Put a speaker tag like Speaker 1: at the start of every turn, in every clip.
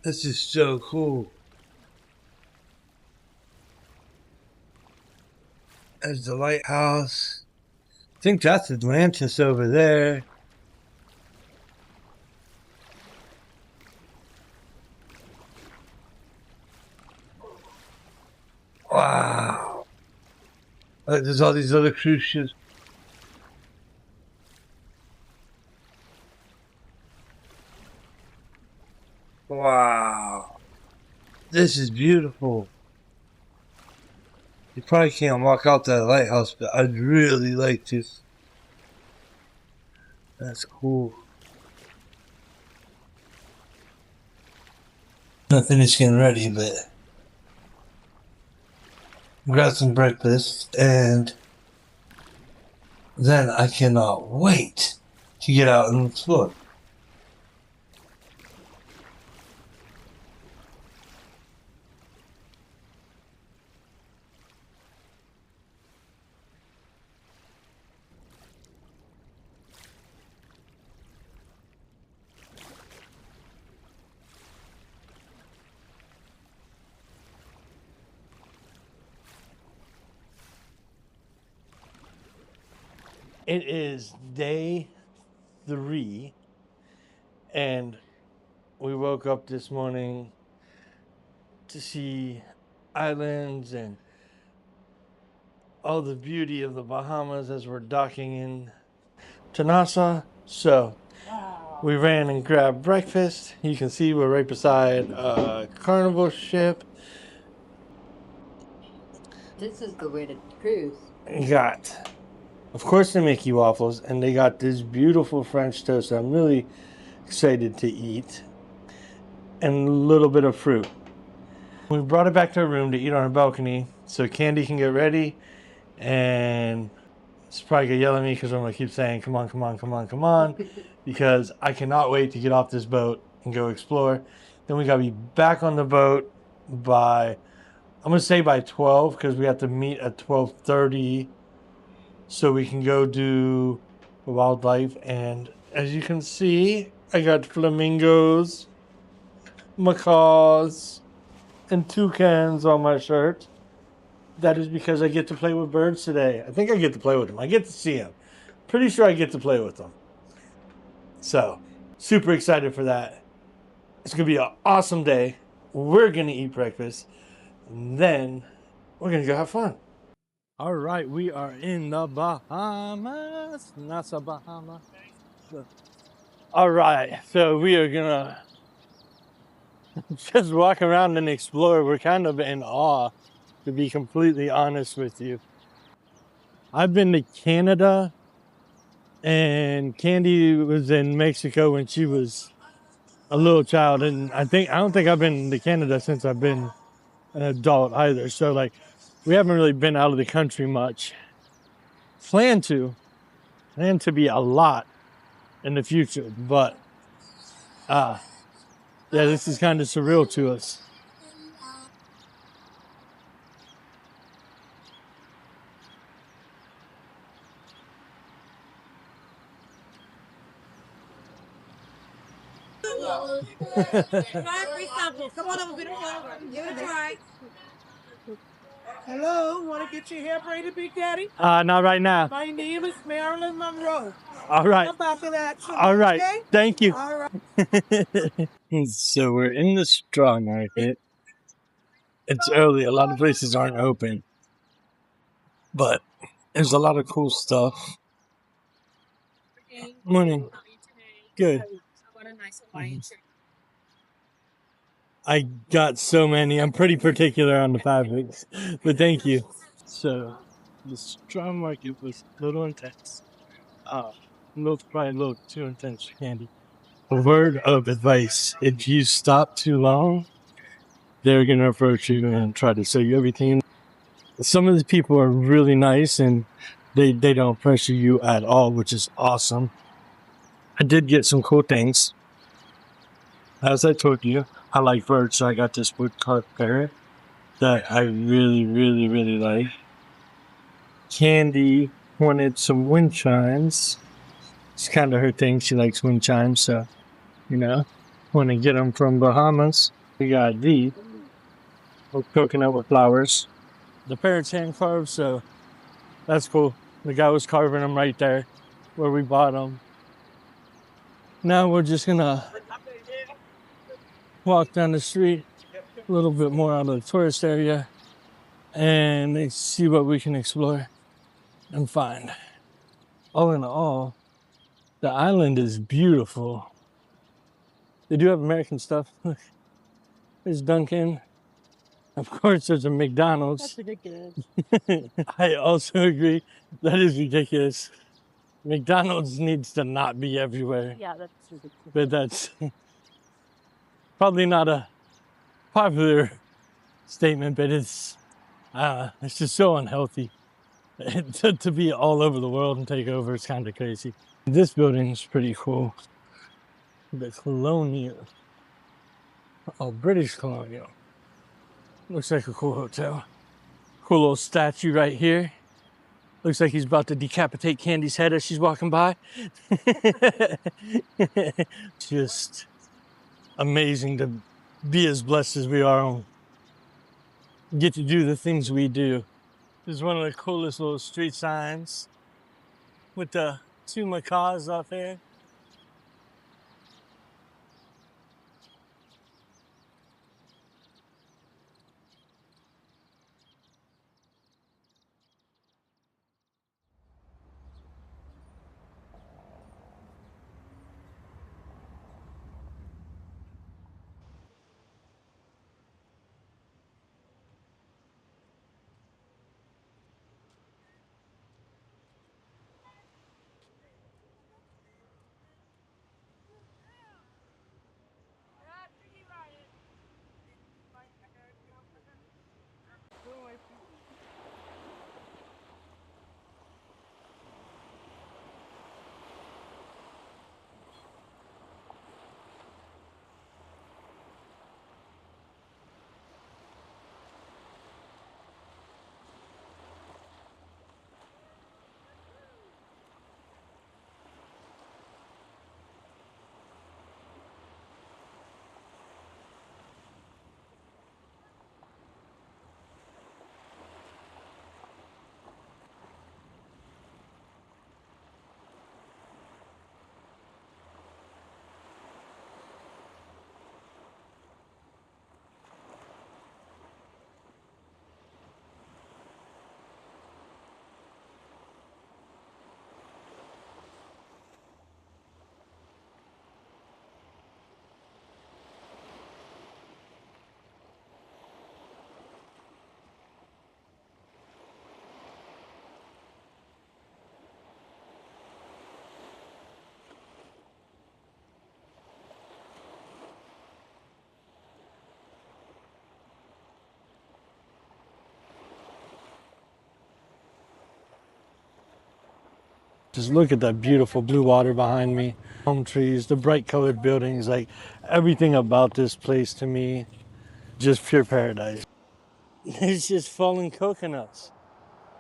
Speaker 1: This is so cool. There's the lighthouse. I think that's Atlantis over there. Wow. There's all these other cruise ships. Wow. This is beautiful. You probably can't walk out that lighthouse, but I'd really like to. That's cool. Not finished getting ready, but grab some breakfast, and then I cannot wait to get out and explore. It is day 3, and we woke up this morning to see islands and all the beauty of the Bahamas as we're docking in to Nassau. So we ran and grabbed breakfast. You can see we're right beside a carnival ship.
Speaker 2: This is the way to cruise.
Speaker 1: You got, of course, the Mickey waffles, and they got this beautiful French toast that I'm really excited to eat, and a little bit of fruit. We brought it back to our room to eat on our balcony so Candy can get ready, and it's probably gonna yell at me because I'm gonna keep saying, come on, come on, come on, come on, because I cannot wait to get off this boat and go explore. Then we gotta be back on the boat by, I'm gonna say by 12, because we have to meet at 12:30 so we can go do wildlife. And as you can see, I got flamingos, macaws, and toucans on my shirt. That is because I get to play with birds today. I think I get to play with them. I get to see them. Pretty sure I get to play with them. So, super excited for that. It's going to be an awesome day. We're going to eat breakfast. And then we're going to go have fun. All right, we are in the Bahamas. Nassau, Bahamas. All right, so we are going to just walk around and explore. We're kind of in awe, to be completely honest with you. I've been to Canada, and Candy was in Mexico when she was a little child, and I don't think I've been to Canada since I've been an adult either. So like, we haven't really been out of the country much. Plan to be a lot in the future, but yeah, this is kind of surreal to us.
Speaker 3: Come on over, give it a try. Hello, want to get your hair braided, Big Daddy?
Speaker 1: Not right now.
Speaker 3: My name is Marilyn Monroe.
Speaker 1: All right.
Speaker 3: Come back to that.
Speaker 1: All right.
Speaker 3: Okay?
Speaker 1: Thank you.
Speaker 3: All right.
Speaker 1: So we're in the straw market. It's early. A lot of places aren't open, but there's a lot of cool stuff. Morning. Good. I got so many. I'm pretty particular on the fabrics, but thank you. So the straw market was a little intense. Probably a little too intense for Candy. A word of advice: if you stop too long, they're gonna approach you and try to sell you everything. Some of the people are really nice, and they don't pressure you at all, which is awesome. I did get some cool things. As I told you, I like birds, so I got this woodcock parrot that I really, really, really like. Candy wanted some wind chimes. It's kind of her thing. She likes wind chimes, so, you know, Want to get them from Bahamas. We got these with coconut with flowers. The parrot's hand carved, so that's cool. The guy was carving them right there where we bought them. Now we're just gonna walk down the street a little bit more out of the tourist area and see what we can explore and find. All in all, the island is beautiful. They do have American stuff. Look, there's Dunkin'. Of course, there's a McDonald's.
Speaker 3: That's ridiculous.
Speaker 1: I also agree. That is ridiculous. McDonald's needs to not be everywhere.
Speaker 3: Yeah, that's ridiculous.
Speaker 1: But that's probably not a popular statement, but it's just so unhealthy. to be all over the world and take over is kind of crazy. This building is pretty cool. The Colonial. Oh, British Colonial. Looks like a cool hotel. Cool little statue right here. Looks like he's about to decapitate Candy's head as she's walking by. Just amazing to be as blessed as we are and get to do the things we do. This is one of the coolest little street signs with the 2 macaws out there. Just look at that beautiful blue water behind me. Palm trees, the bright colored buildings, like everything about this place to me, just pure paradise. It's just falling coconuts.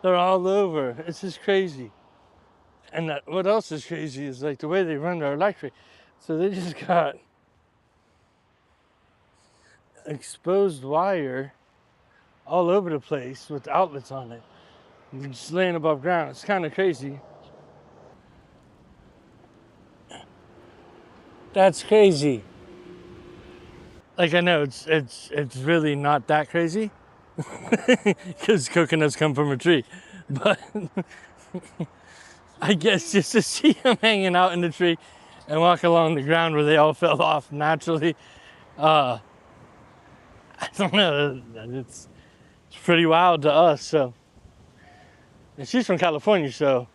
Speaker 1: They're all over. It's just crazy. And what else is crazy is like the way they run their electric. So they just got exposed wire all over the place with outlets on it. Just laying above ground. It's kind of crazy. That's crazy. Like I know it's really not that crazy because coconuts come from a tree, but I guess just to see them hanging out in the tree and walk along the ground where they all fell off naturally, I don't know. It's pretty wild to us. So, and she's from California, so.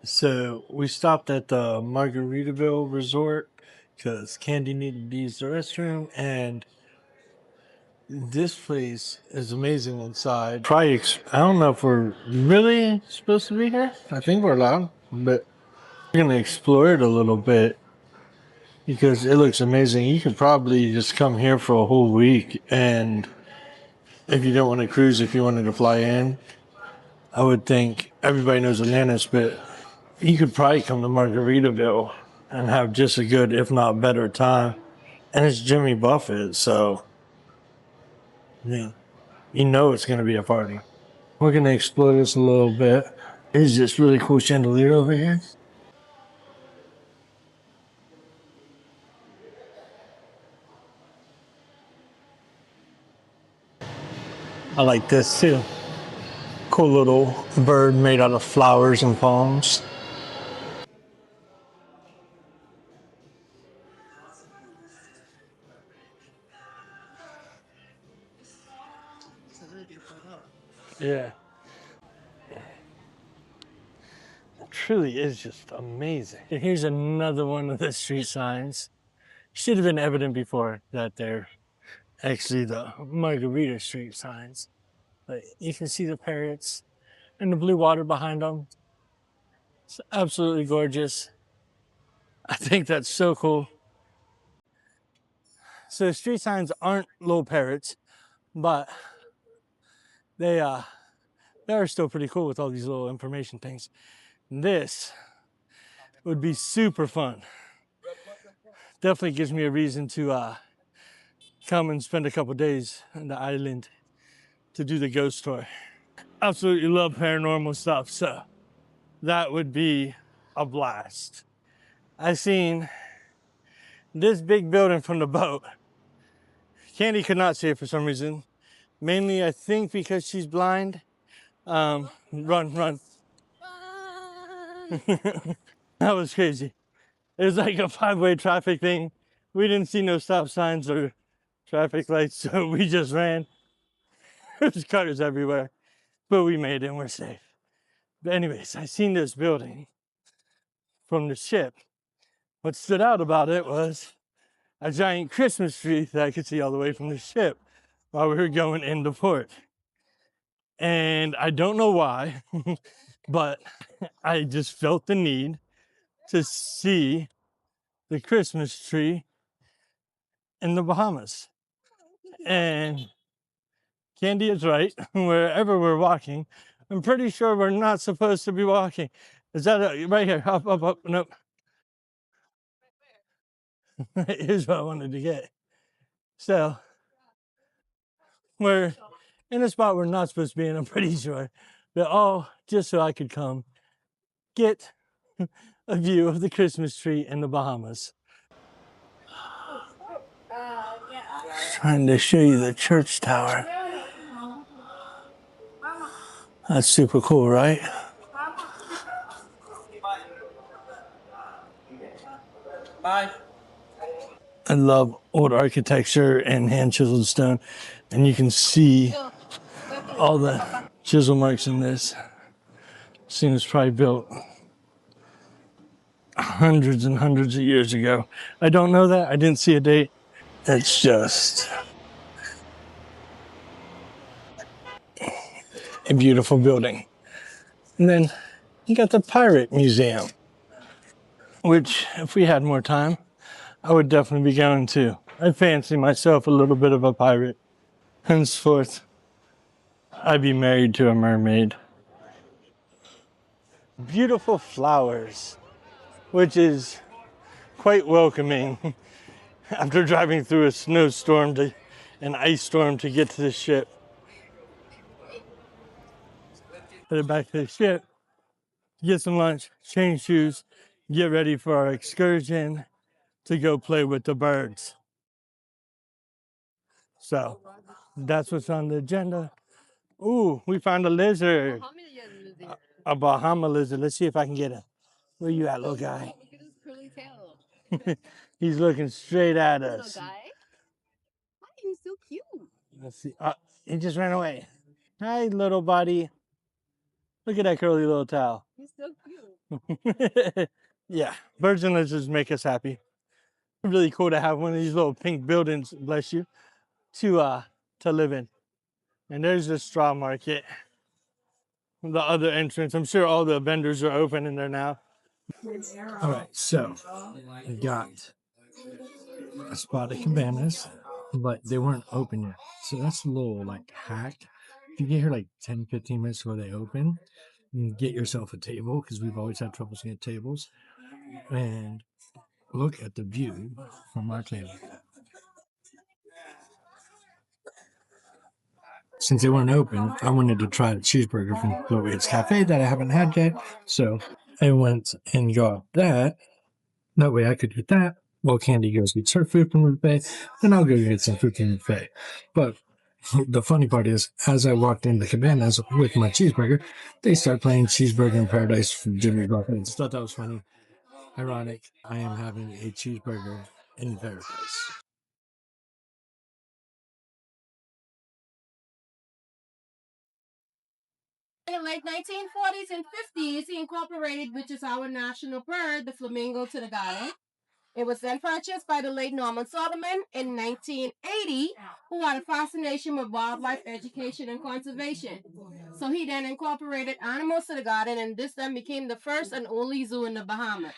Speaker 1: So we stopped at the Margaritaville resort because Candy needed to use the restroom, and this place is amazing inside. I don't know if we're really supposed to be here. I think we're allowed, but we're gonna explore it a little bit because it looks amazing. You could probably just come here for a whole week, and if you don't want to cruise, if you wanted to fly in, I would think everybody knows Atlantis, but You could probably come to Margaritaville and have just a good, if not better, time. And it's Jimmy Buffett, so yeah, you know it's going to be a party. We're going to explore this a little bit. There's this really cool chandelier over here. I like this too. Cool little bird made out of flowers and palms. Yeah. It truly is just amazing. And here's another one of the street signs. Should have been evident before that they're actually the Margarita Street signs. But you can see the parrots and the blue water behind them. It's absolutely gorgeous. I think that's so cool. So street signs aren't little parrots, but they're still pretty cool with all these little information things. This would be super fun. Definitely gives me a reason to come and spend a couple days on the island to do the ghost tour. Absolutely love paranormal stuff, so that would be a blast. I seen this big building from the boat. Candy could not see it for some reason. Mainly, I think because she's blind. Run. That was crazy. It was like a 5-way traffic thing. We didn't see no stop signs or traffic lights, so we just ran. There's cars everywhere, but we made it and we're safe. But anyways, I seen this building from the ship. What stood out about it was a giant Christmas tree that I could see all the way from the ship while we were going into port. And I don't know why, but I just felt the need to see the Christmas tree in the Bahamas. And Candy is right. Wherever we're walking, I'm pretty sure we're not supposed to be walking. Is that right here? Up. Nope. Here's what I wanted to get. So we're in a spot we're not supposed to be in, I'm pretty sure. But all just so I could come get a view of the Christmas tree in the Bahamas. Trying to show you the church tower. That's super cool, right?
Speaker 3: Bye.
Speaker 1: I love old architecture and hand chiseled stone. And you can see all the chisel marks in this. Seems probably built hundreds and hundreds of years ago. I don't know that. I didn't see a date. It's just a beautiful building. And then you got the Pirate Museum, which if we had more time, I would definitely be going to. I fancy myself a little bit of a pirate. Henceforth, I'd be married to a mermaid. Beautiful flowers, which is quite welcoming after driving through a snowstorm an ice storm to get to the ship. Headed back to the ship, get some lunch, change shoes, get ready for our excursion to go play with the birds. So that's what's on the agenda. Ooh, we found a lizard, a Bahama lizard. Let's see if I can get him. Where you at, little guy?
Speaker 2: Look at his curly tail.
Speaker 1: He's looking straight at
Speaker 2: Little
Speaker 1: us.
Speaker 2: guy. Hi, he's so cute.
Speaker 1: Let's see. He just ran away. Hi, little buddy. Look at that curly little tail.
Speaker 2: He's so cute.
Speaker 1: Yeah, birds and lizards make us happy. Really cool to have one of these little pink buildings, bless you, to live in. And there's the straw market, the other entrance. I'm sure all the vendors are open in there now. All right, so we got a spot at Cabanas, but they weren't open yet. So that's a little like hack. If you get here like 10, 15 minutes before they open, get yourself a table, because we've always had troubles getting tables, and look at the view from our table. Since they weren't open, I wanted to try the cheeseburger from Chloe's Cafe that I haven't had yet. So I went and got that. That way I could get that while Candy goes gets her food from the buffet. Then I'll go get some food from the buffet. But the funny part is, as I walked into Cabanas with my cheeseburger, they start playing Cheeseburger in Paradise from Jimmy Buffett. I just thought that was funny. Ironic. I am having a cheeseburger in paradise.
Speaker 4: In the late 1940s and 50s, he incorporated, which is our national bird, the flamingo, to the garden. It was then purchased by the late Norman Solomon in 1980, who had a fascination with wildlife education and conservation. So he then incorporated animals to the garden, and this then became the first and only zoo in the Bahamas.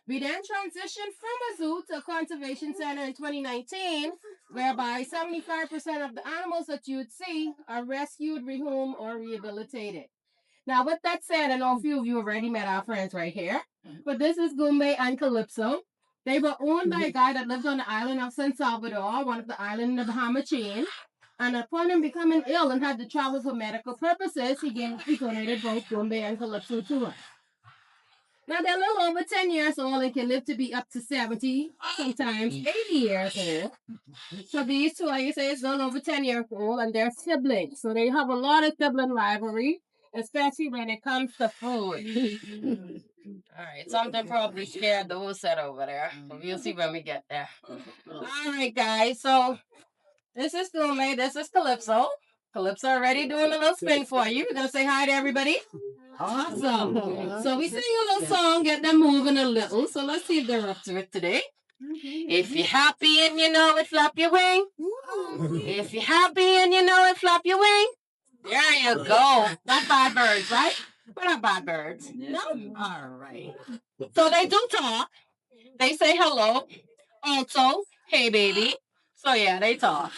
Speaker 4: We then transitioned from a zoo to a conservation center in 2019, whereby 75% of the animals that you would see are rescued, rehomed, or rehabilitated. Now, with that said, I know a few of you already met our friends right here, but this is Gumbe and Calypso. They were owned by a guy that lived on the island of San Salvador, one of the islands in the Bahama chain. And upon him becoming ill and had to travel for medical purposes, he donated both Gumbe and Calypso to us. Now, they're a little over 10 years old and can live to be up to 70, sometimes 80 years old. So these two, like I say, is a little over 10 years old, and they're siblings. So they have a lot of sibling rivalry, especially when it comes to food. All right, something probably scared the whole set over there. But we'll see when we get there. All right, guys. So this is Gumbe. This is Calypso. Calypso already doing a little spin for you. We're going to say hi to everybody. Awesome. So we sing a little song, get them moving a little. So let's see if they're up to it today. If you're happy and you know it, flap your wing. If you're happy and you know it, flap your wing. There you go. Not bad birds, right? We're not bad birds. No? All right. So they do talk. They say hello. Also, hey, baby. So yeah, they talk.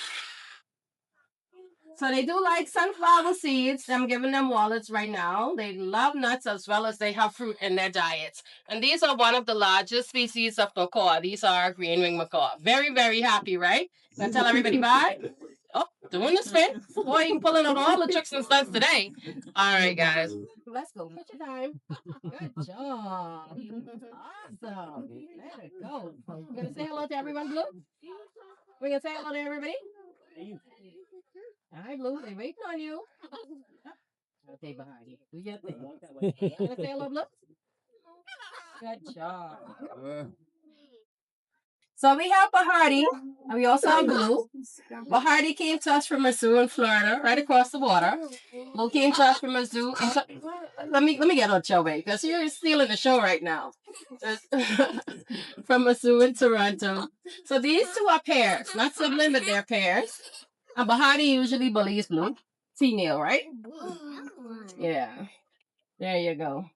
Speaker 4: So they do like sunflower seeds. I'm giving them wallets right now. They love nuts as well as they have fruit in their diets. And these are one of the largest species of macaw. These are green wing macaw. Very, very happy, right? Gonna tell everybody bye. Oh, doing the spin. Boy, you pulling out all the tricks and stunts today. All right, guys. Let's go. Picture time. Good job. Awesome. There it goes. We're gonna say hello to everyone, Blue. We're gonna say hello to everybody. All right, Blue, they waiting on you. I'll stay behind you. Do your thing. Gonna say hello, Blue? Good job. So we have Bahardi, and we also have Blue. Bahardi came to us from a zoo in Florida, right across the water. Blue came to us from a zoo. Let me get on your way, because you're stealing the show right now. From a zoo in Toronto. So these two are pairs, not sibling, but they're pairs. And Bahardi usually bullies Blue. Female, right? Yeah. There you go.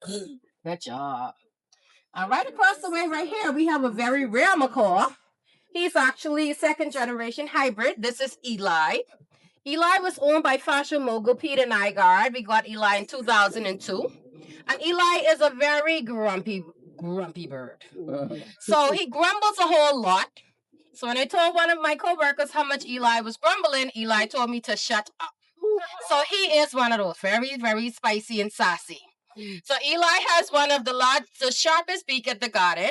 Speaker 4: Good job. Right across the way right here, we have a very rare macaw. He's actually a second generation hybrid. This is Eli. Eli was owned by fashion mogul Peter Nygaard. We got Eli in 2002. And Eli is a very grumpy bird. So he grumbles a whole lot. So when I told one of my coworkers how much Eli was grumbling, Eli told me to shut up. So he is one of those very, very spicy and sassy. So Eli has one of the sharpest beak at the garden.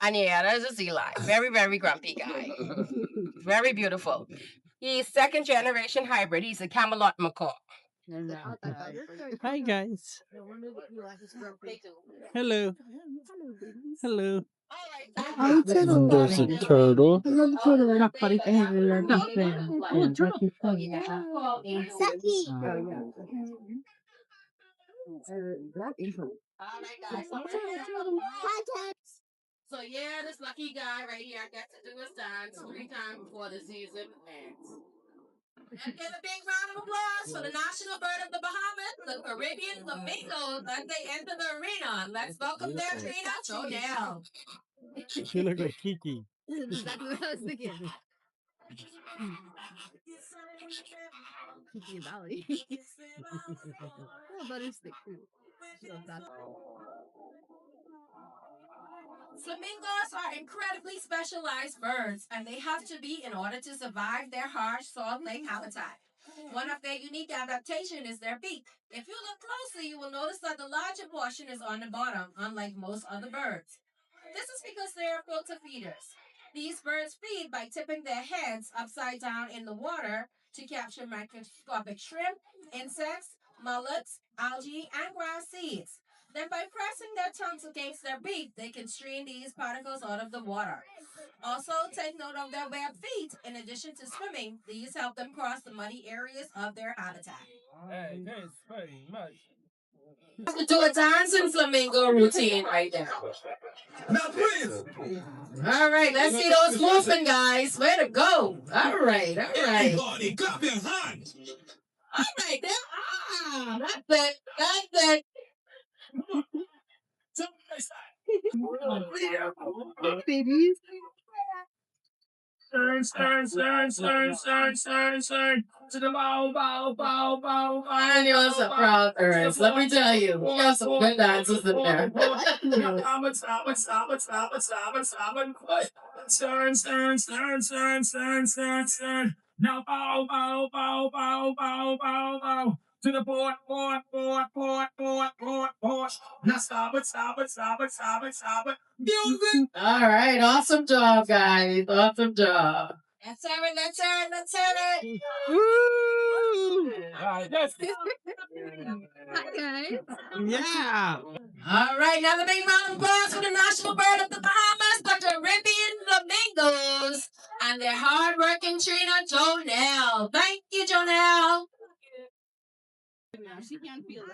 Speaker 4: And yeah, that is Eli. Very, very grumpy guy. Very beautiful. He's second generation hybrid. He's a Camelot macaw.
Speaker 1: Hi, guys. Hello. Hello. There's a turtle.
Speaker 4: So yeah, this lucky guy right here gets to do his dance 3 times before the season ends. And give a big round of applause for the national bird of the Bahamas, the Caribbean Flamingos, as they enter the arena. Let's welcome their trainer, Chanel.
Speaker 1: You look like Kiki.
Speaker 2: That's what I was thinking. Kiki Valley. Oh, butterstick too.
Speaker 4: Flamingos are incredibly specialized birds, and they have to be in order to survive their harsh salt lake habitat. One of their unique adaptations is their beak. If you look closely, you will notice that the larger portion is on the bottom, unlike most other birds. This is because they are filter feeders. These birds feed by tipping their heads upside down in the water to capture microscopic shrimp, insects, mullets, algae, and grass seeds. Then, by pressing their tongues against their beak, they can strain these particles out of the water. Also, take note of their webbed feet. In addition to swimming, these help them cross the muddy areas of their habitat.
Speaker 3: Hey, thanks very much.
Speaker 4: Do a dancing flamingo routine right now.
Speaker 3: Now, please.
Speaker 4: All right, let's see those moving guys. Way to go. All right, all right.
Speaker 3: Everybody, clap your hands.
Speaker 4: All right, that's it. That's it.
Speaker 2: Babies.
Speaker 3: Turn. To the bow.
Speaker 4: And you're so proud, parents. Let me tell you, we have some good dancers in there.
Speaker 3: Turn. Now bow. To the port. Now stop it. Music.
Speaker 4: All right, awesome job, guys. Awesome job. Let's hear it.
Speaker 2: Woo!
Speaker 3: Alright, that's
Speaker 2: Okay.
Speaker 3: yeah.
Speaker 4: All right, now the big round of applause for the national bird of the Bahamas, the Caribbean Flamingos, and their hard-working trainer, Jonelle. Thank you, Jonelle.
Speaker 2: She can't feel it.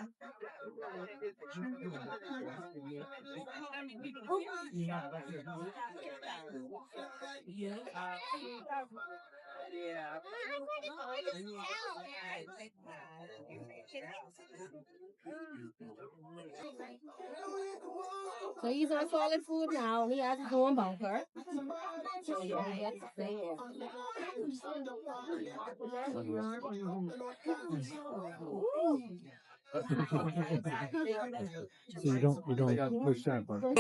Speaker 2: So he's on solid food now. He has his own bunker. So yeah, he has to stay here.
Speaker 1: So you don't push that button.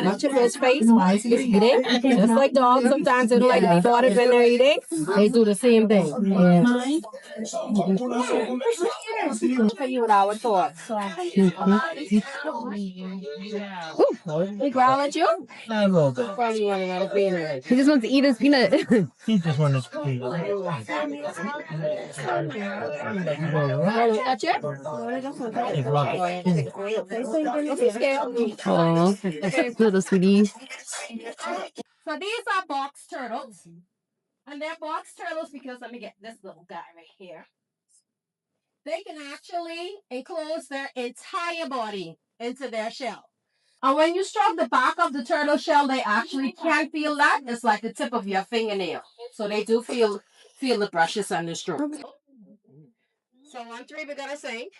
Speaker 4: Watch his face while he's eating. Just like dogs, sometimes they don't like to be bothered when they're eating. They do the same thing. Yeah. Tell you what I would thought. He growl at you?
Speaker 1: A little bit.
Speaker 4: Probably running out of peanut.
Speaker 2: He just wants to eat his peanut.
Speaker 1: He just wanted to be.
Speaker 4: At you?
Speaker 1: He's rocking.
Speaker 4: He's scared.
Speaker 2: Oh, little sweetie.
Speaker 4: So these are box turtles. And they're box turtles because let me get this little guy right here. They can actually enclose their entire body into their shell. And when you stroke the back of the turtle shell, they actually can feel that. It's like the tip of your fingernail. So they do feel the brushes and the stroke. So on three, we're gonna sing.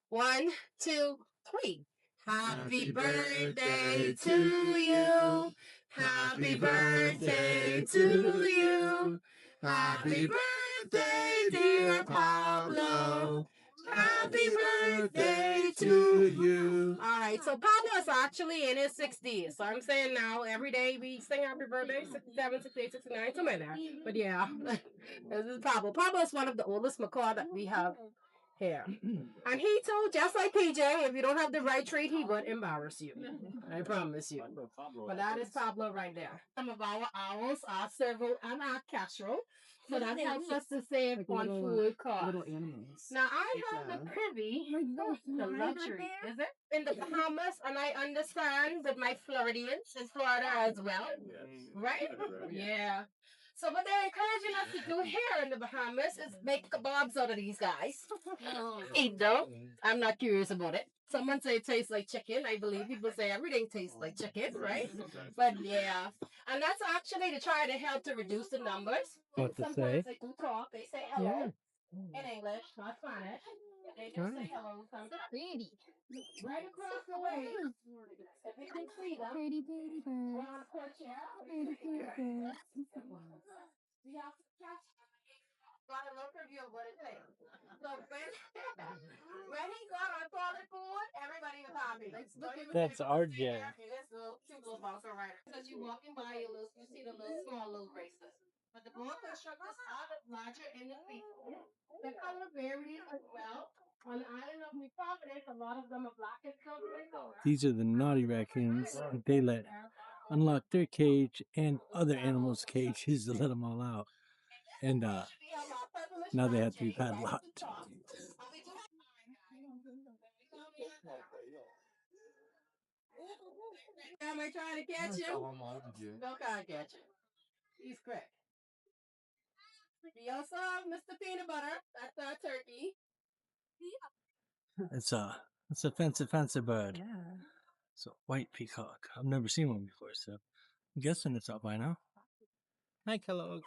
Speaker 4: 1, 2, 3. Happy birthday to you. Happy birthday to you. Happy birthday, dear Pablo. Happy birthday to you. All right, so Pablo is actually in his 60s. So I'm saying now every day we sing happy birthday, 67, 68, 69, somewhere there. But yeah, this is Pablo. Pablo is one of the oldest macaw that we have here. And he told, just like PJ, if you don't have the right trait, he would embarrass you. I promise you. But that is Pablo right there. Some of our owls are servo and are castro. So that helps us to save on food costs. Now, I have the privy, the luxury, is it? In the Bahamas, and I understand with my Floridians in Florida as well. Right? Yeah. So what they're encouraging us to do here in the Bahamas is make kebabs out of these guys. Eat them. I'm not curious about it. Someone say it tastes like chicken. I believe people say everything tastes like chicken, right? But yeah. And that's actually to try to help to reduce the numbers.
Speaker 1: What to
Speaker 4: Sometimes
Speaker 1: say?
Speaker 4: they do talk. They say hello in English, not Spanish. They just say hello. Sometimes.
Speaker 2: Pretty.
Speaker 4: Right across the way.
Speaker 2: Pretty baby bird. Pretty baby bird.
Speaker 4: Got a little review of what it takes. So when he got on toilet food, everybody was happy.
Speaker 1: That's RJ.
Speaker 4: This little cute little bouncer rider. As you walking by, you see the little small little bracelet. But the bone constructors are larger in the feet. The color varies as well. On the island of New Providence, a lot of them are black and silver.
Speaker 1: These are the naughty raccoons. They let unlock their cage and other animals' cages to let them all out. And now they have to be padlocked.
Speaker 4: Am I trying to catch him? No, can't catch him. He's quick. We also have Mr. Peanut Butter. That's our turkey.
Speaker 1: It's a fancy bird.
Speaker 2: Yeah.
Speaker 1: It's a white peacock. I've never seen one before, so I'm guessing it's out by now. Hi, Kellogg's.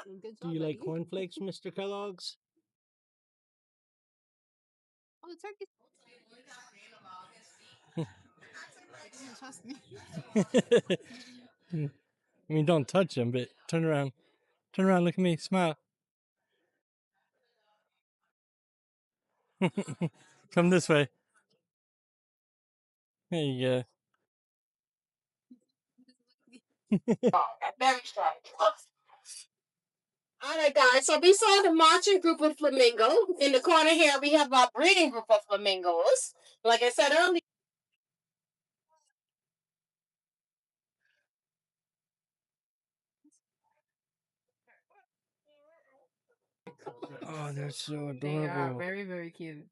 Speaker 2: Good
Speaker 1: Do
Speaker 2: job,
Speaker 1: you like
Speaker 2: buddy.
Speaker 1: cornflakes, Mr. Kellogg's?
Speaker 2: Oh, the turkey. Trust me.
Speaker 1: I mean, don't touch him, but turn around. Turn around, look at me, smile. Come this way. There you go.
Speaker 4: Very strong. All right, guys. So we saw the marching group of flamingo. In the corner here, we have our breeding group of flamingos. Like I said earlier.
Speaker 1: Oh, they're so
Speaker 2: They are
Speaker 1: adorable.
Speaker 2: very, very cute.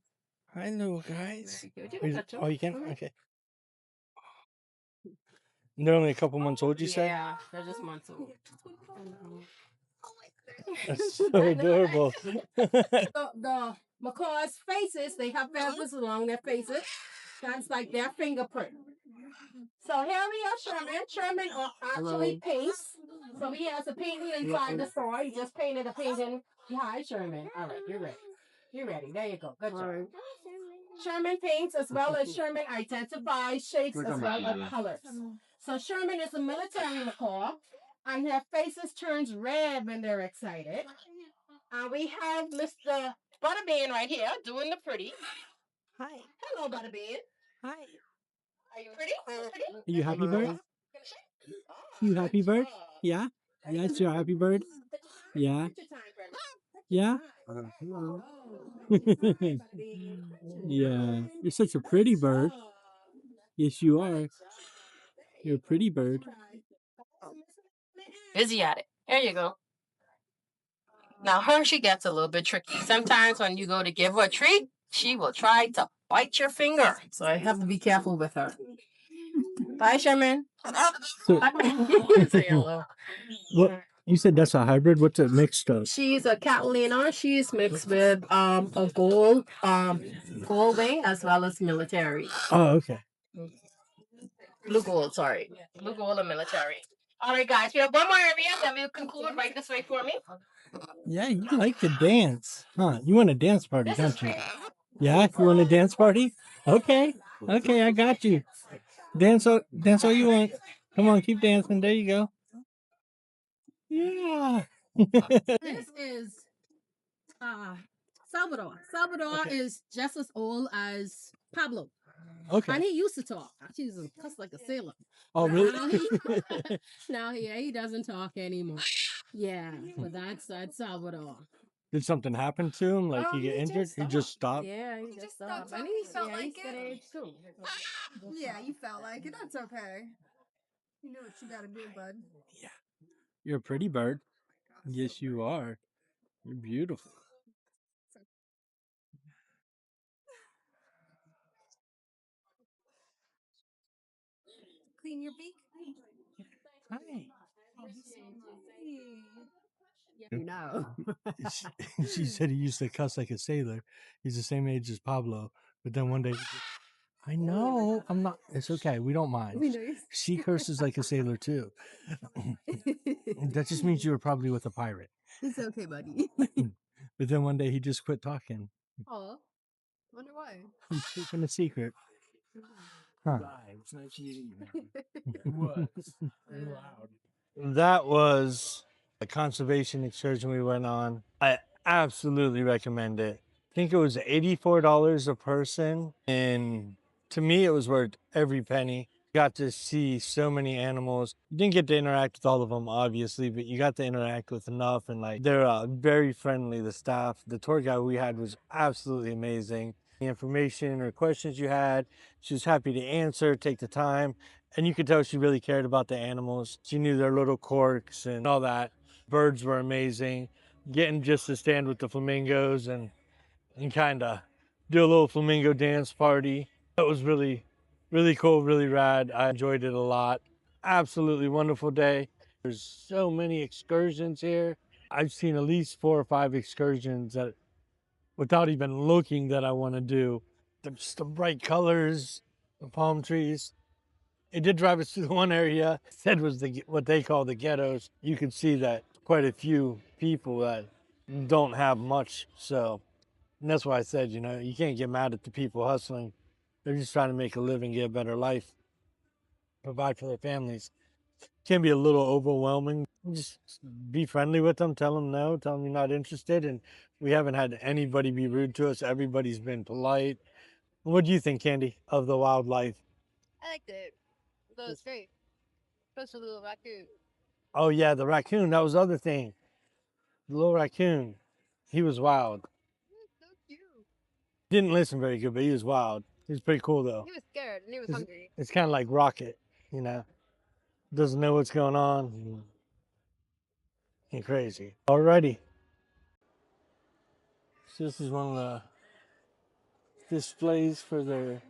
Speaker 1: Hi, little guys.
Speaker 2: Very cute. You can touch them.
Speaker 1: Oh, you can? Okay. They're only a couple months old, you say?
Speaker 2: Yeah, they're just months old.
Speaker 1: That's so adorable.
Speaker 4: The macaws' faces, they have feathers along their faces. That's like their fingerprint. So here we are, Sherman. Sherman are actually paints. So he has a painting inside the store. He just painted a painting. Hi, Sherman. All right, you're ready. You're ready. There you go. Good job. Sherman paints as well as Sherman identifies shapes as well as colors. So Sherman is a military macaw, and their faces turns red when they're excited. We have Mr. Butterbean right here doing the pretty.
Speaker 2: Hi.
Speaker 4: Hello, Butterbean.
Speaker 2: Hi.
Speaker 4: Are you pretty?
Speaker 1: Are you happy bird? You happy bird? Yeah? Yes, you're a happy bird? Yeah? Yeah? Yeah. You're such a pretty bird. Yes, you are. You're a pretty bird.
Speaker 4: Busy at it. There you go. Now her, she gets a little bit tricky. Sometimes when you go to give her a treat, she will try to bite your finger. So I have to be careful with her. Bye, Sherman.
Speaker 1: So,
Speaker 4: Say hello.
Speaker 1: what, you said that's a hybrid? What's it mixed of?
Speaker 4: She's a Catalina. She's mixed with a gold wing as well as military.
Speaker 1: Oh, okay.
Speaker 4: Blue gold, sorry. Blue gold and military. All right, guys. We have one more area. Then we'll conclude right this way for me.
Speaker 1: Yeah, you like to dance. Huh? You want a dance party, don't you? Yeah? You want a dance party? Okay. Okay, I got you. Dance all you want. Come on, keep dancing. There you go. Yeah.
Speaker 2: This is Salvador. Salvador
Speaker 1: Okay.
Speaker 2: is just as old as Pablo.
Speaker 1: Okay.
Speaker 2: And he used to talk. He used to cuss like a sailor.
Speaker 1: Oh,
Speaker 2: Now
Speaker 1: really?
Speaker 2: he doesn't talk anymore. Yeah, but that's Salvador.
Speaker 1: Did something happen to him? Like he get injured? He just stopped?
Speaker 2: Yeah, he just stopped. And
Speaker 5: He felt like
Speaker 2: he's that
Speaker 5: it.
Speaker 2: age too.
Speaker 5: Yeah, you felt like it. That's okay. You know what you gotta do, bud.
Speaker 1: Yeah. You're a pretty bird. Yes, you are. You're beautiful.
Speaker 5: Clean your beak.
Speaker 1: Hi.
Speaker 2: You know.
Speaker 1: She said he used to cuss like a sailor. He's the same age as Pablo. But then one day, I know. I'm not. It's okay. We don't mind.
Speaker 5: We know you.
Speaker 1: She curses like a sailor too. That just means you were probably with a pirate.
Speaker 5: It's okay, buddy.
Speaker 1: But then one day he just quit talking.
Speaker 2: Oh.
Speaker 5: Wonder why.
Speaker 1: He's keeping a secret. Huh.
Speaker 3: It's nice meeting you, man. It was. Very loud.
Speaker 1: That was a conservation excursion we went on. I absolutely recommend it. I think it was $84 a person, and to me, it was worth every penny. Got to see so many animals. You didn't get to interact with all of them, obviously, but you got to interact with enough, and like they're very friendly. The staff, the tour guide we had was absolutely amazing. The information or questions you had, she was happy to answer, take the time, and you could tell she really cared about the animals. She knew their little quirks and all that. Birds were amazing. Getting just to stand with the flamingos and kind of do a little flamingo dance party. That was really, really cool, really rad. I enjoyed it a lot. Absolutely wonderful day. There's so many excursions here. I've seen at least 4 or 5 excursions that without even looking that I want to do. Just the bright colors, the palm trees. It did drive us to the one area said was what they call the ghettos. You could see that quite a few people that don't have much. So, and that's why I said, you know, you can't get mad at the people hustling. They're just trying to make a living, get a better life, provide for their families. Can be a little overwhelming. Just be friendly with them, tell them no, tell them you're not interested. And we haven't had anybody be rude to us. Everybody's been polite. What do you think, Candy, of the wildlife?
Speaker 5: I liked it. That was great. Especially the little raccoon.
Speaker 1: Oh yeah, the raccoon. That was the other thing. The little raccoon. He was wild.
Speaker 5: He was so cute.
Speaker 1: Didn't listen very good, but he was wild. He was pretty cool though.
Speaker 5: He was scared and he was hungry.
Speaker 1: It's kind of like Rocket, you know. Doesn't know what's going on. Ain't crazy. Alrighty. So this is one of the displays for their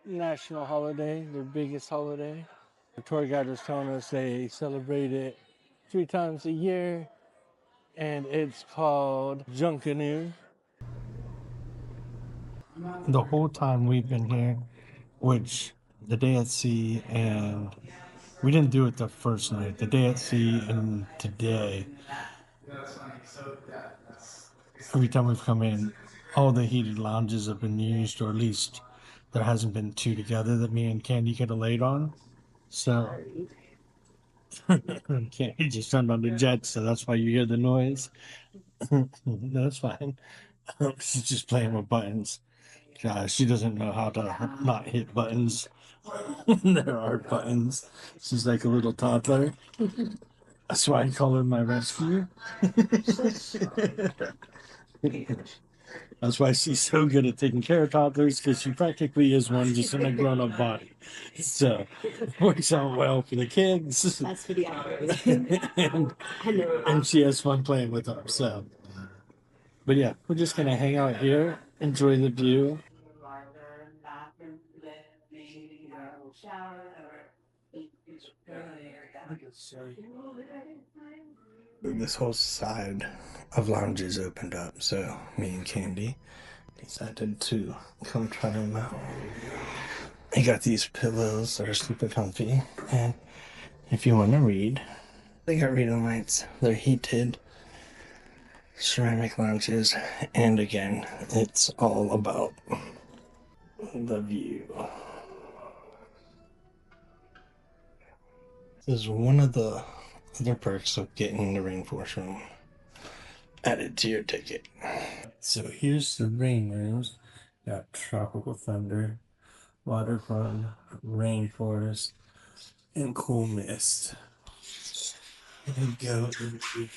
Speaker 1: national holiday, their biggest holiday. The tour guide was telling us they celebrate it 3 times a year, and it's called Junkanoo. The whole time we've been here, which the day at sea, and we didn't do it the first night, the day at sea and today, every time we've come in, all the heated lounges have been used, or at least there hasn't been 2 together that me and Candy could have laid on. So Candy just turned on the jet, so that's why you hear the noise. That's fine. She's just playing with buttons. She doesn't know how to not hit buttons. There are buttons. She's like a little toddler. That's why I call her my rescue. That's why she's so good at taking care of toddlers, because she practically is one just in a grown-up body. So it works out well for the kids.
Speaker 2: That's for the hours.
Speaker 1: and she has fun playing with them. So, but yeah, we're just gonna hang out here, enjoy the view. This whole side of lounges opened up, so me and Candy decided to come try them out. I got these pillows that are super comfy, and if you want to read, they got reading lights. They're heated ceramic lounges, and again, it's all about the view. This is one of the other perks of getting the rainforest room added to your ticket. So here's the rain rooms. Got tropical thunder, waterfront, rainforest, and cool mist. We go into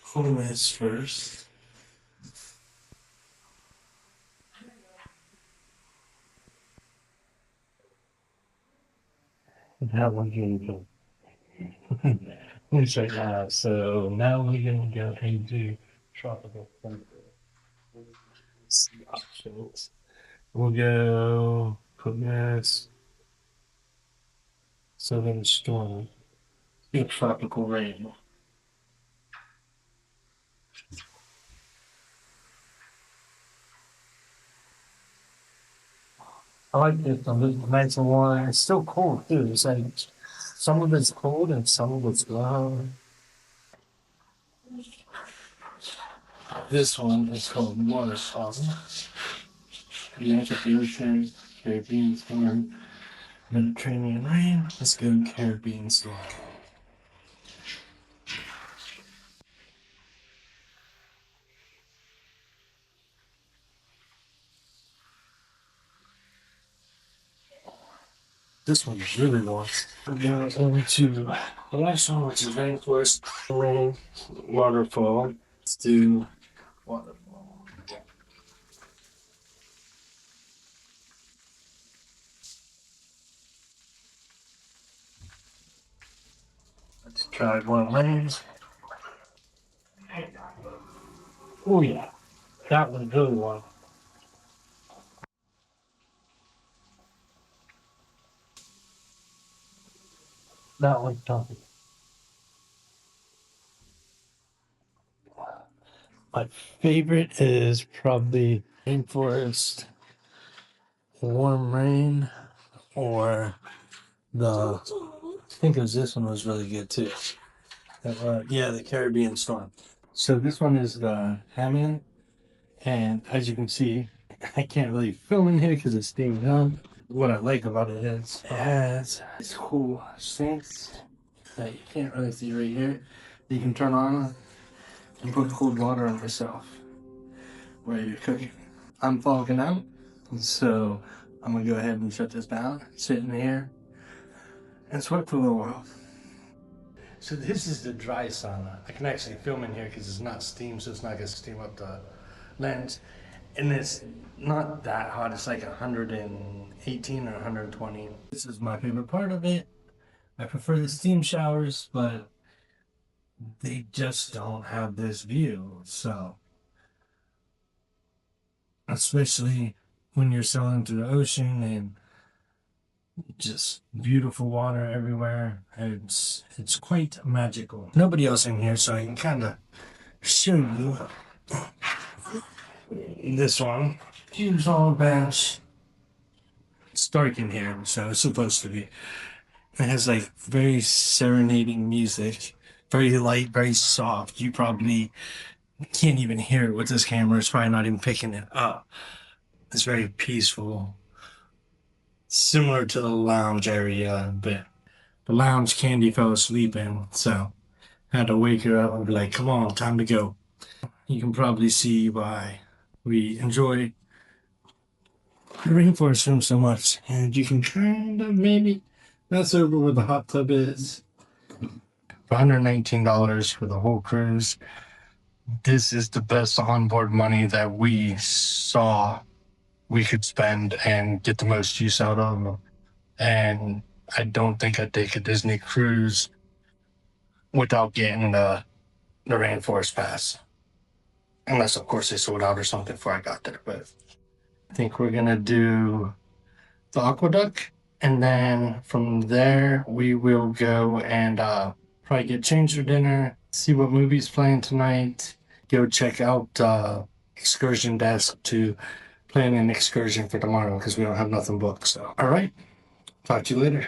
Speaker 1: cool mist first. That one's really cool. It's right now. So now we're gonna go into tropical thunder. See options. We'll go put this. Southern storm. Get tropical rain. I like this one. This is nice and warm. It's still cold too. It's like some of it's cold and some of it's warm. This one is called waterfall. Atlantic Ocean, Caribbean storm, Mediterranean rain. Let's go Caribbean storm. This one really wants. We're going over to the last one, which is rainforest rain waterfall. Let's do waterfall. Let's try one lanes. Oh yeah, that one really won. That one's tough. My favorite is probably rainforest, warm rain, or the. I think it was this one was really good too. Yeah, the Caribbean storm. So this one is the Bahamian, and as you can see, I can't really film in here because it's steamed up. What I like about it is it has these cool sinks that you can't really see right here. You can turn on and put cold water on yourself while you're cooking. I'm fogging out, so I'm gonna go ahead and shut this down, sit in here, and sweat for a little while. So this is the dry sauna. I can actually film in here because it's not steam, so it's not gonna steam up the lens. And it's not that hot, it's like 118 or 120. This is my favorite part of it. I prefer the steam showers, but they just don't have this view. So, especially when you're sailing through the ocean and just beautiful water everywhere. It's quite magical. Nobody else in here, so I can kind of show you this one. Huge long bench. It's dark in here, so it's supposed to be. It has like very serenading music, very light, very soft. You probably can't even hear it with this camera. It's probably not even picking it up. It's very peaceful. Similar to the lounge area, but the lounge Candy fell asleep in, so I had to wake her up and be like, come on, time to go. You can probably see why we enjoy the rainforest room so much. And you can kind of maybe that's over where the hot tub is. For $119 for the whole cruise. This is the best onboard money that we saw we could spend and get the most use out of. And I don't think I'd take a Disney cruise without getting the rainforest pass. Unless, of course, they sold out or something before I got there. But I think we're going to do the aqueduct. And then from there, we will go and probably get changed for dinner, see what movie's playing tonight, go check out excursion desk to plan an excursion for tomorrow because we don't have nothing booked. So, all right. Talk to you later.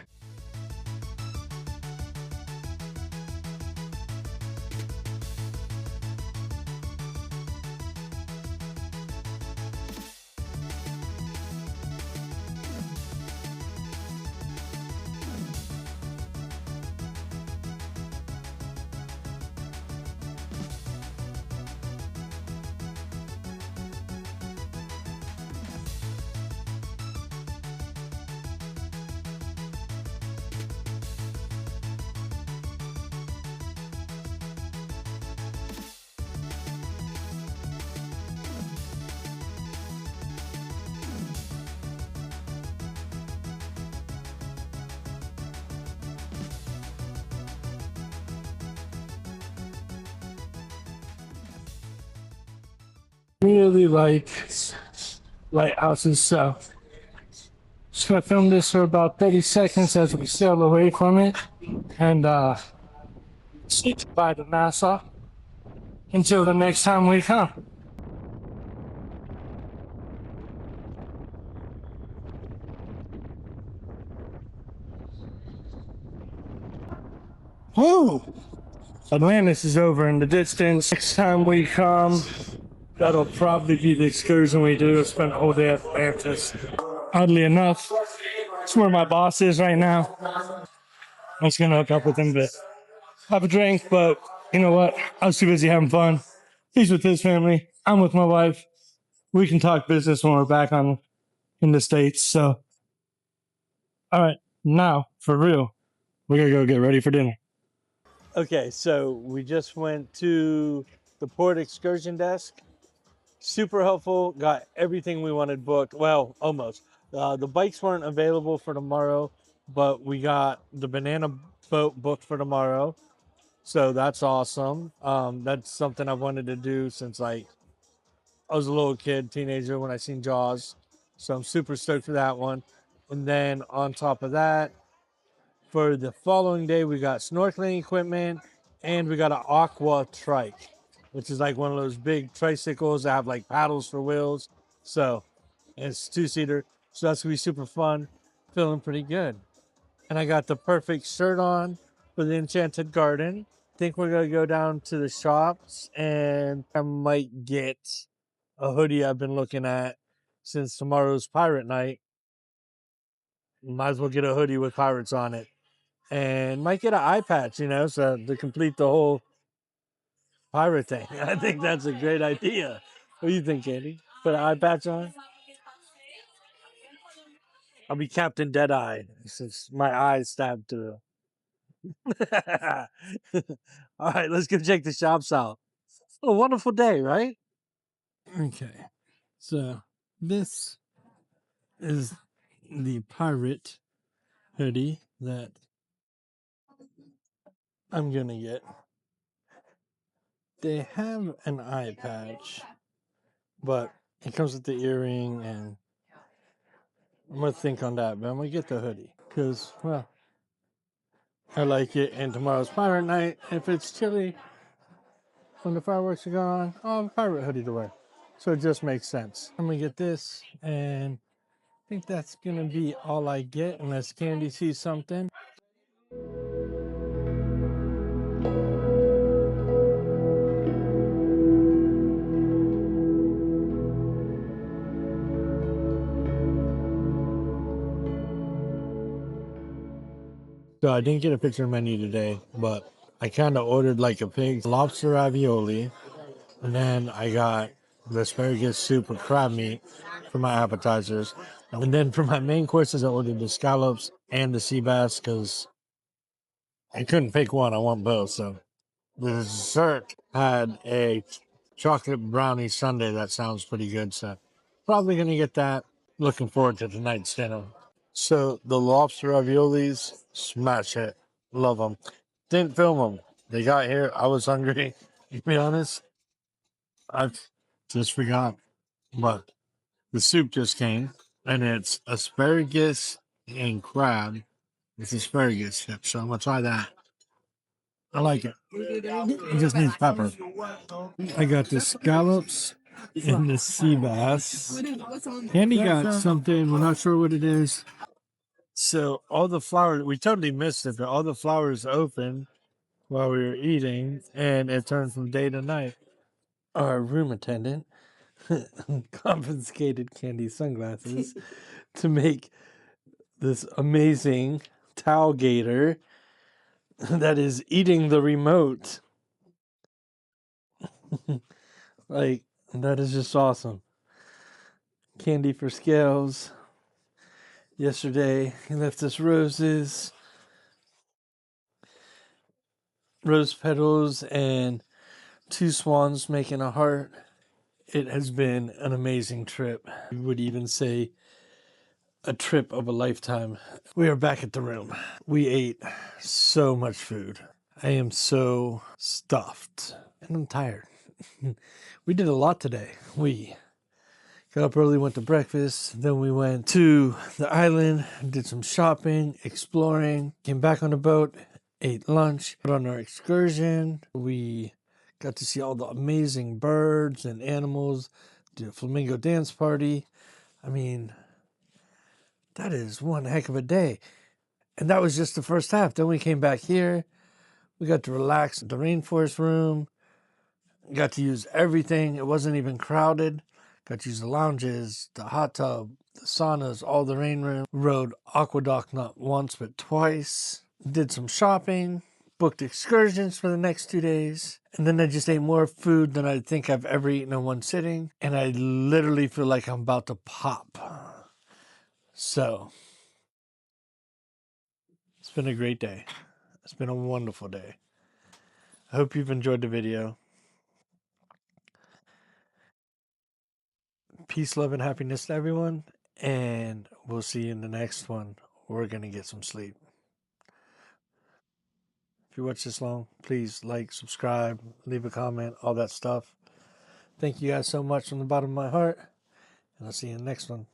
Speaker 1: Really like lighthouses, so just gonna film this for about 30 seconds as we sail away from it and say goodbye to Nassau until the next time we come. Whoa! Atlantis is over in the distance. Next time we come, That'll probably be the excursion we do. Spend the whole day at Atlantis. Oddly enough, it's where my boss is right now. I was gonna hook up with him to have a drink, but you know what? I was too busy having fun. He's with his family. I'm with my wife. We can talk business when we're back in the States. So, all right, now for real, we gotta go get ready for dinner. Okay, so we just went to the port excursion desk. Super helpful. Got everything we wanted booked. Well, almost. The bikes weren't available for tomorrow, but we got the banana boat booked for tomorrow. So that's awesome. That's something I've wanted to do since like I was a little kid, teenager when I seen Jaws. So I'm super stoked for that one. And then on top of that, for the following day, we got snorkeling equipment and we got an aqua trike, which is like one of those big tricycles that have like paddles for wheels. So it's 2-seater. So that's gonna be super fun. Feeling pretty good. And I got the perfect shirt on for the Enchanted Garden. Think we're gonna go down to the shops and I might get a hoodie I've been looking at since tomorrow's pirate night. Might as well get a hoodie with pirates on it. And might get an eye patch, you know, so to complete the whole pirate thing. I think that's a great idea. What do you think, Andy? Put an eye patch on? I'll be Captain Deadeye since my eyes stabbed through. All right, let's go check the shops out. A wonderful day, right? Okay, so this is the pirate hoodie that I'm gonna get. They have an eye patch, but it comes with the earring, and I'm gonna think on that. But I'm gonna get the hoodie because, well, I like it. And tomorrow's pirate night. If it's chilly when the fireworks are going on, I'll have a pirate hoodie to wear. So it just makes sense. I'm gonna get this, and I think that's gonna be all I get unless Candy sees something. So I didn't get a picture menu today, but I kind of ordered like a pig lobster ravioli, and then I got the asparagus soup with crab meat for my appetizers, and then for my main courses I ordered the scallops and the sea bass because I couldn't pick one. I want both. So the dessert had a chocolate brownie sundae that sounds pretty good. So probably gonna get that. Looking forward to tonight's dinner. So the lobster raviolis, smash it. Love them. Didn't film them. They got here. I was hungry. To be honest, I just forgot. But the soup just came, and it's asparagus and crab with asparagus chips. So I'm gonna try that. I like it. It just needs pepper. I got the scallops and the sea bass. Andy got something. We're not sure what it is. So all the flowers, we totally missed it, but all the flowers open while we were eating, and it turned from day to night. Our room attendant confiscated Candy's sunglasses to make this amazing towel gator that is eating the remote. Like, that is just awesome. Candy for scales. Yesterday, he left us roses, rose petals, and 2 swans making a heart. It has been an amazing trip. We would even say a trip of a lifetime. We are back at the room. We ate so much food. I am so stuffed and I'm tired. We did a lot today. We got up early, went to breakfast, then we went to the island, did some shopping, exploring, came back on the boat, ate lunch, went on our excursion. We got to see all the amazing birds and animals, did a flamingo dance party. I mean, that is one heck of a day. And that was just the first half. Then we came back here. We got to relax at the rainforest room. Got to use everything. It wasn't even crowded. Got to use the lounges, the hot tub, the saunas, all the rain room. Rode aqueduct not once but twice. Did some shopping. Booked excursions for the next 2 days. And then I just ate more food than I think I've ever eaten in one sitting. And I literally feel like I'm about to pop. So, it's been a great day. It's been a wonderful day. I hope you've enjoyed the video. Peace, love, and happiness to everyone. And we'll see you in the next one. We're going to get some sleep. If you watch this long, please like, subscribe, leave a comment, all that stuff. Thank you guys so much from the bottom of my heart. And I'll see you in the next one.